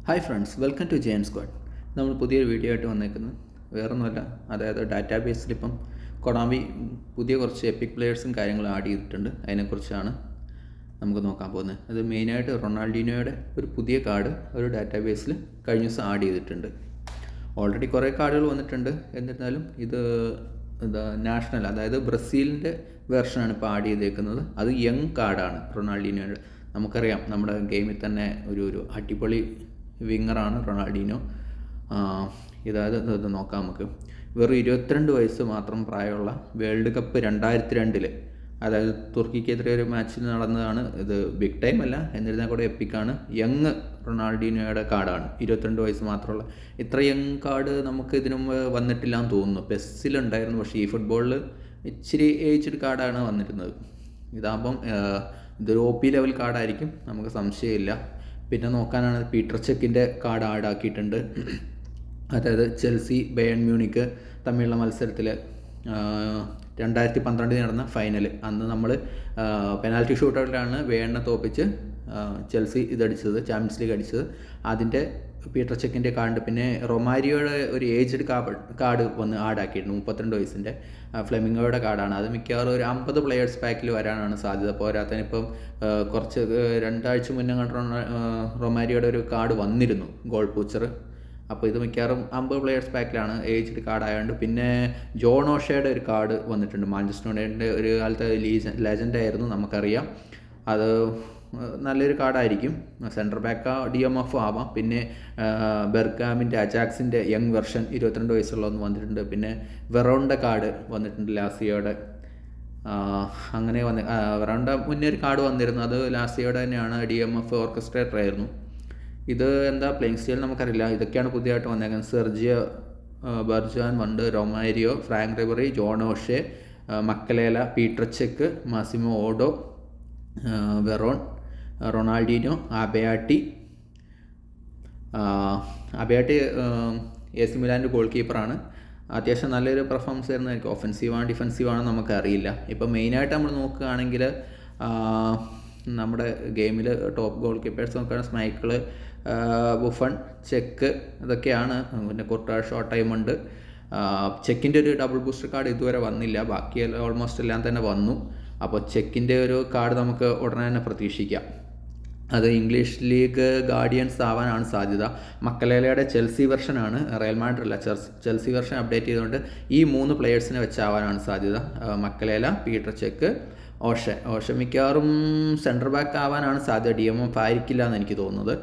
Hi friends, welcome to Jain squad. നമ്മൾ പുതിയൊരു video ആയിട്ട് വന്നേക്കുന്നത് വേറൊന്നുമല്ല, അതായത് ഡാറ്റാബേസിൽ ഇപ്പം കൊണാമി പുതിയ കുറച്ച് എപ്പിക് പ്ലെയേഴ്സും കാര്യങ്ങളും ആഡ് ചെയ്തിട്ടുണ്ട്. അതിനെക്കുറിച്ചാണ് നമുക്ക് നോക്കാൻ പോകുന്നത്. അത് മെയിനായിട്ട് റൊണാൾഡീനോയുടെ ഒരു പുതിയ കാർഡ് ഒരു ഡാറ്റാബേസിൽ കഴിഞ്ഞ ദിവസം ആഡ് ചെയ്തിട്ടുണ്ട്. ഓൾറെഡി കുറേ കാർഡുകൾ വന്നിട്ടുണ്ട്. എന്നിരുന്നാലും ഇത് നാഷണൽ, അതായത് ബ്രസീലിൻ്റെ വെർഷനാണ് ഇപ്പോൾ ആഡ് ചെയ്തേക്കുന്നത്. അത് യങ് കാർഡാണ് റൊണാൾഡീനോയുടെ. നമുക്കറിയാം, നമ്മുടെ ഗെയിമിൽ തന്നെ ഒരു അടിപൊളി വിങ്ങറാണ് റൊണാൾഡീനോ. ഇതായത് ഇത് നോക്കാം നമുക്ക്. വെറും 22 വയസ്സ് മാത്രം പ്രായമുള്ള വേൾഡ് കപ്പ് 2002 അതായത് തുർക്കിക്കെതിരെ ഒരു മാച്ചിൽ നടന്നതാണ്. ഇത് ബിഗ് ടൈം അല്ല, എന്നിരുന്നാൽ കൂടെ എപ്പിക്കാണ്. യങ് റൊണാൾഡീനോയുടെ കാർഡാണ്. 22 വയസ്സ് മാത്രമുള്ള ഇത്ര യങ് കാർഡ് നമുക്ക് ഇതിനു മുമ്പ് വന്നിട്ടില്ല എന്ന് തോന്നുന്നു. പെസ്സിലുണ്ടായിരുന്നു, പക്ഷേ ഈ ഫുട്ബോളിൽ ഇച്ചിരി ഏജ്ഡ് കാർഡാണ് വന്നിരുന്നത്. ഇതാകുമ്പം ഇതൊരു OP ലെവൽ കാർഡായിരിക്കും, നമുക്ക് സംശയമില്ല. പിന്നെ നോക്കാനാണ് പീറ്റർ ചെക്കിൻ്റെ കാർഡ് ആഡാക്കിയിട്ടുണ്ട്. അതായത് ചെൽസി ബയൺ മ്യൂണിക്ക് തമ്മിലുള്ള മത്സരത്തിൽ 2012 നടന്ന ഫൈനൽ. അന്ന് നമ്മൾ പെനാൽറ്റി ഷൂട്ടൗട്ടിലാണ് ബയണിനെ തോപ്പിച്ച് ചെൽസി ഇതടിച്ചത്, ചാമ്പ്യൻസ് ലീഗ് അടിച്ചത്. അതിൻ്റെ പീറ്റർ ചെക്കിൻ്റെ കാർഡ്. പിന്നെ റൊമാരിയോയുടെ ഒരു ഏജ്ഡ് കാർഡ് വന്ന് ആഡാക്കിയിട്ടുണ്ട്, 32 വയസ്സിൻ്റെ ഫ്ലെമിംഗോയുടെ കാർഡാണ്. അത് മിക്കവാറും ഒരു 50 പ്ലെയേഴ്സ് പാക്കിൽ വരാനാണ് സാധ്യത. പോരാത്തതിനിപ്പം കുറച്ച് 2 ആഴ്ച മുന്നേ കണ്ട റൊമാരിയോയുടെ ഒരു കാർഡ് വന്നിരുന്നു, ഗോൾ പൂച്ചർ. അപ്പോൾ ഇത് മിക്കവാറും 50 പ്ലെയേഴ്സ് പാക്കിലാണ്, ഏജ്ഡ് കാർഡ് ആയതുകൊണ്ട്. പിന്നെ ജോൺ ഓഷയുടെ ഒരു കാർഡ് വന്നിട്ടുണ്ട്. മാഞ്ചസ്റ്റർ യുണൈറ്റഡിൻ്റെ ഒരു കാലത്തെ ലെജൻഡായിരുന്നു, നമുക്കറിയാം. അത് നല്ലൊരു കാർഡായിരിക്കും. സെൻറ്റർ ബാക്ക് DMF ആവാം. പിന്നെ ബെർഗാമിൻ്റെ അജാക്സിൻ്റെ യങ് വെർഷൻ 22 വയസ്സുള്ളതൊന്ന് വന്നിട്ടുണ്ട്. പിന്നെ വെറോണിൻ്റെ കാർഡ് വന്നിട്ടുണ്ട്, ലാസിയോയുടെ. അങ്ങനെ വെറോണിൻ്റെ മുന്നേ ഒരു കാർഡ് വന്നിരുന്നു, അത് ലാസിയോയുടെ തന്നെയാണ്. DMF ഓർക്കസ്ട്രേറ്റർ ആയിരുന്നു. ഇത് എന്താ പ്ലേയിങ് സ്റ്റൈൽ നമുക്കറിയില്ല. ഇതൊക്കെയാണ് പുതിയതായിട്ട് വന്നേക്കുന്നത്. സെർജിയോ ബർജാൻ വണ്ട്, Romario, Franck Ribery, John O'Shea, Makelele, Petr Cech, Massimo Oddo, Veron, Ronaldinho, Abbiati AC മിലാൻ്റെ ഗോൾ കീപ്പറാണ്. അത്യാവശ്യം നല്ലൊരു പെർഫോമൻസ് ആയിരുന്നായിരിക്കും. ഒഫൻസീവാണ് ഡിഫൻസീവാണെന്ന് നമുക്കറിയില്ല. ഇപ്പം മെയിനായിട്ട് നമ്മൾ നോക്കുകയാണെങ്കിൽ നമ്മുടെ ഗെയിമിൽ ടോപ്പ് ഗോൾ കീപ്പേഴ്സ് നോക്കുകയാണെങ്കിൽ സ്മൈക്കിൾ, ബുഫൺ, ചെക്ക് ഇതൊക്കെയാണ്. പിന്നെ കുറച്ച് ഷോർട്ട് ടൈമുണ്ട്. ചെക്കിൻ്റെ ഒരു ഡബിൾ ബൂസ്റ്റർ കാർഡ് ഇതുവരെ വന്നില്ല, ബാക്കി ഓൾമോസ്റ്റ് എല്ലാം തന്നെ വന്നു. അപ്പോൾ ചെക്കിൻ്റെ ഒരു കാർഡ് നമുക്ക് ഉടനെ തന്നെ പ്രതീക്ഷിക്കാം. അത് ഇംഗ്ലീഷ് ലീഗ് ഗാർഡിയൻസ് ആവാനാണ് സാധ്യത. മക്കലേലയുടെ ചെൽസി വെർഷനാണ്, റയൽ മാഡ്രിഡ് അല്ല, ചെൽസി വെർഷൻ അപ്ഡേറ്റ് ചെയ്തുകൊണ്ട് ഈ 3 പ്ലെയേഴ്സിനെ വെച്ചാവാനാണ് സാധ്യത. മക്കലേല, പീറ്റർ ചെക്ക്, ഓഷ മിക്കവാറും സെൻറ്റർ ബാക്ക് ആവാനാണ് സാധ്യത. DMF ആയിരിക്കില്ല എന്ന് എനിക്ക് തോന്നുന്നത്.